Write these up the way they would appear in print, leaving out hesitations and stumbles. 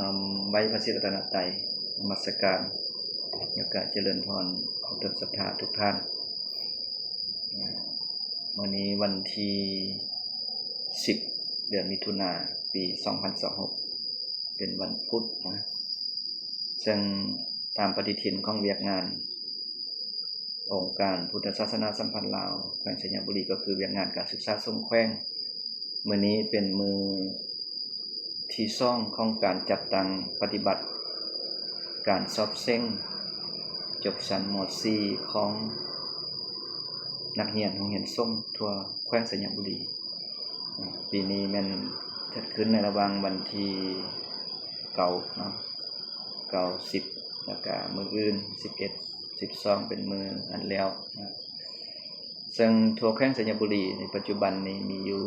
นำไว้พระศรีรัตนตรัยนมัสการแล้วก็เจริญพรของท่านศรัทธาทุกท่านวันนี้วันที่10 เดือนมิถุนายนปี2026เป็นวันพุธนะซึ่งตามปฏิทินของเวียกงานองค์การพุทธศาสนาสัมพันธ์ลาวแขวงสัญญบุรีก็คือเวียกงานการศึกษาสงแขวงมื้อนี้เป็นมือที่2ของการจัดตั้งปฏิบัติการสอบเซ็งจบชั้นม .4 ของนักเรียนโรงเรียนส่งทั่วแขวงสัญญบุรีปีนี้มันจัดขึ้นในระหว่างวันที่9เนาะ9 10แล้วก็มื้ออื่น11 12เป็นมื้ออันแล้วนะซึ่งทั่วแขวงสัญญบุรีในปัจจุบันนี้มีอยู่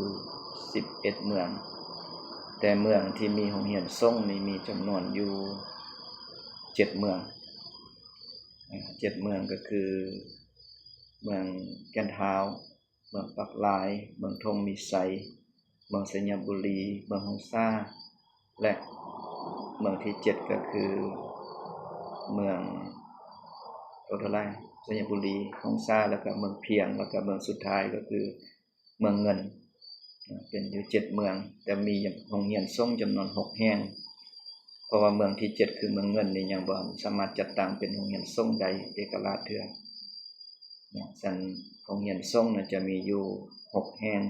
11เมืองแต่เมืองที่มีโรงเรียนส่งนี่มีจำนวนอยู่7เมือง7เมืองก็คือเมืองแก่นเท้าเมืองปักลายเมืองธงมีไสเมืองสัญญบุรีเมืองหงซ่าและเมืองที่7ก็คือเมืองสัญญบุรีหงซ่าแล้วก็เมืองเพียงแล้วก็เมืองสุดท้ายก็คือเมืองเงินเป็นอยู่7เมืองแต่มีโรงเรียนส่งจำนวน6แห่งเพราะว่าเมืองที่7คือเมืองเงินนี่ยังบ่สามารถจัดตั้งเป็นโรงเรียนส่งใดเอกราชเทื่อสันโรงเรียนส่งน่ะจะมีอยู่6แห่ง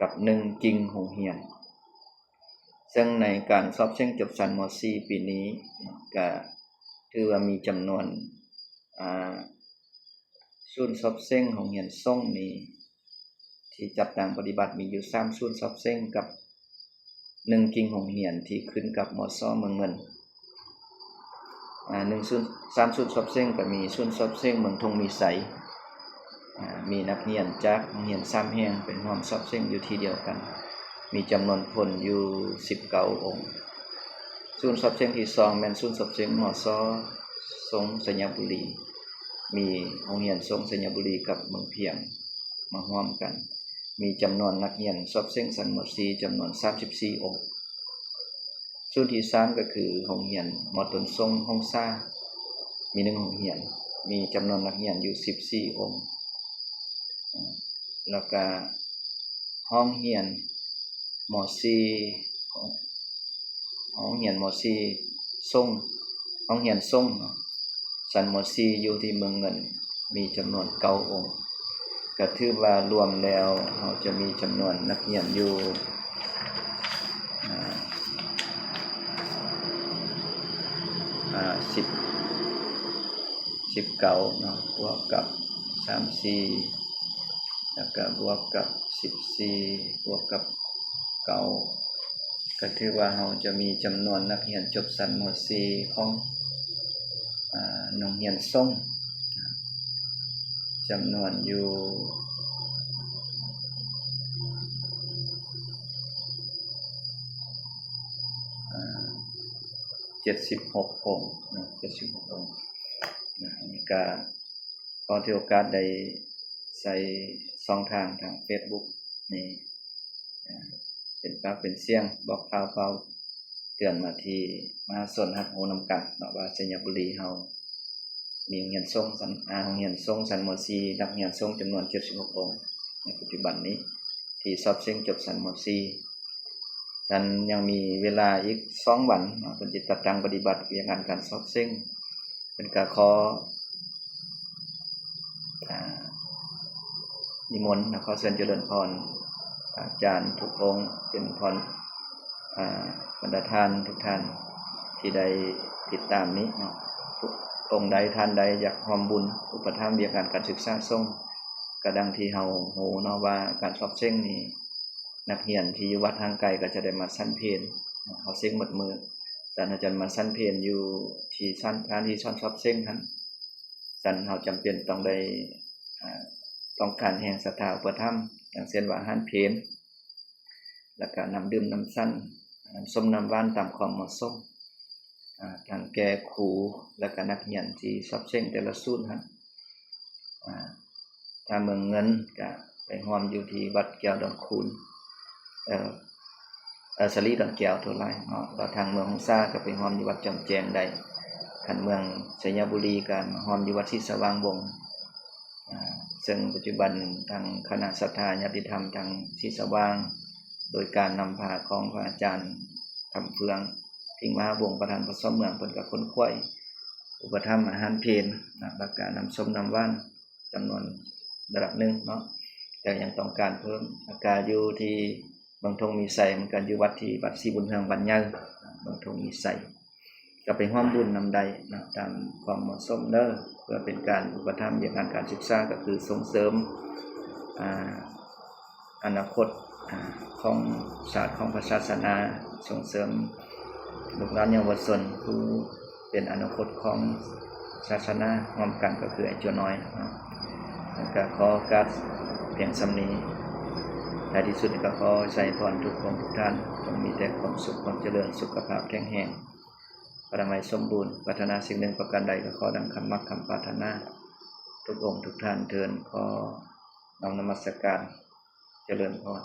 กับ1กิ่งโรงเรียนซึ่งในการสอบเซ็งจบชั้นม .4 ปีนี้ก็ถือว่ามีจำนวนศูนย์สอบเซ็งโรงเรียนส่งนี้ที่จัดตั้งปฏิบัติมีอยู่3ศูนย์สอบเซ็งกับ1กิ่งโรงเรียนที่ขึ้นกับมศ.เมืองเงิน1ศูนย์3ศูนย์สอบเซ็งก็มีศูนย์สอบเซ็งเมืองธงมีไสมีนักเรียนจากโรงเรียน3แห่งเป็นร่วมสอบเซ็งอยู่ที่เดียวกันมีจำนวนคนอยู่19องค์ศูนย์สอบเซ็งที่2แม่นศูนย์สอบเซ็งมศ.สงสัญญบุรีมีโรงเรียนสงสัญญบุรีกับเมืองเพียงมาร่วมกันมีจำนวนนักเรียนสอบเซ็งชั้นม .4 จำนวน34องค์ศูนย์ที่3ก็คือโรงเรียนม.ต้นทรงหงซ่ามี1โรงเรียนมีจำนวนนักเรียนอยู่14องค์แล้วก็ห้องเรียนม .4 ห้องเรียนม .4 ส่งห้องเรียนส่งชั้นม .4 อยู่ที่เมืองเงินมีจำนวน9องค์ก็ถือว่ารวมแล้วเราจะมีจำนวนนักเรียนอยู่19เนาะบวกกับ34แล้วก็บวกกับ14บวกกับ9ก็ถือว่าเราจะมีจำนวนนักเรียนจบชั้นม .4 ของโรงเรียนส่งจำนวนอยู่76องค์นะ76องค์นี่ก็ขอถือโอกาสได้ใส่2ทาง Facebook นี่เป็นปากเป็นเสียงบอกข่าวเตือนมาที่มาสนฮัดโหนำกันว่าสัญญบุรีเฮามีโรงเรียนส่งโรงเรียนส่งชั้นม .4 นักเรียนส่งจำนวน76องค์ในปัจจุบันนี้ที่สอบเซ็งจบชั้นม .4 นั้นยังมีเวลาอีก2วันเพิ่นสิจัดตั้งปฏิบัติเวียกงานการสอบเซ็งเป็นก็ขอนิมนต์ขอเชิญเจริญพรอาจารย์ทุกองค์เจริญพรบรรดาท่านทุกท่านที่ได้ติดตามนี้เนาะทุกองค์ใดท่านใดอยากร่วมบุญอุปถัมภ์เวียกงานการศึกษาส่งก็ดังที่เฮาฮู้เนาะว่าการสอบเซ็งนี่นักเรียนที่อยู่วัดทางไกลก็จะได้มาชั้นเพลเฮาเซ็งหมดมื้ออาจารย์มาชั้นเพลอยู่ที่ชั้นที่สอบเซ็งนั้นชั้นเฮาจำเป็นต้องได้ต้องการแห่งศรัทธาอุปถัมภ์อย่างเช่นว่าอาหารเพลแล้วก็น้ำดื่มน้ำสั้นน้ำส้มน้ำหวานตามความเหมาะสมทางแก่ครูและก็นักเรียนที่สอบเซ็งแต่ละศูนย์ครับถ้าเมืองเงินก็ไปร่วมอยู่ที่วัดแก้วดอนคูน สลีดอนแก้วทั่วหลายเนาะแล้วทางเมืองหงสาก็ไปฮอมอยู่วัดจอมแจงได้คันเมืองชัยบุรีก็มาฮอมอยู่วัดศรีสว่างวงศ์ซึ่งปัจจุบันทางคณะศรัทธาญาติธรรมทางศรีสว่างโดยการนำพาของพระอาจารย์คำเฟืองพิงมหาวงศ์ประธานพระสมเมืองเพิ่นก็ค้นคว้ยอุปถัมภ์อาหารเพลนะแล้วก็น้ำส้มน้ำหวานจำนวนระดับหนึ่งเนาะแต่ยังต้องการเพิ่มอาการอยู่ที่บางทงมีไสมันก็อยู่วัดที่วัดศรีบุญเฮืองบ้านใหญ่บางทงมีไสก็ไปร่วมบุญนำใดนะตามความเหมาะสมเด้อเพื่อเป็นการอุปถัมภ์อย่างการศึกษาก็คือส่งเสริมอนาคตของศาสตร์ของศาสนาส่งเสริมลูกหลานเยาวชนผู้เป็นอนาคตของศาสนาร่วมกันก็คือไอ้จัวน้อยแล้วก็ขอการเพียงสำนี้ท้ายที่สุดก็ขอใส่พรทุกคนทุกท่านจงมีแต่ความสุขความเจริญสุขภาพแข็งแรงปรมัยสมบูรณ์ปรารถนาสิ่งหนึ่งประการใดก็ขอดังคำมักคำปรารถนาทุกองค์ทุกท่านเทินขอนมัสการเจริญพร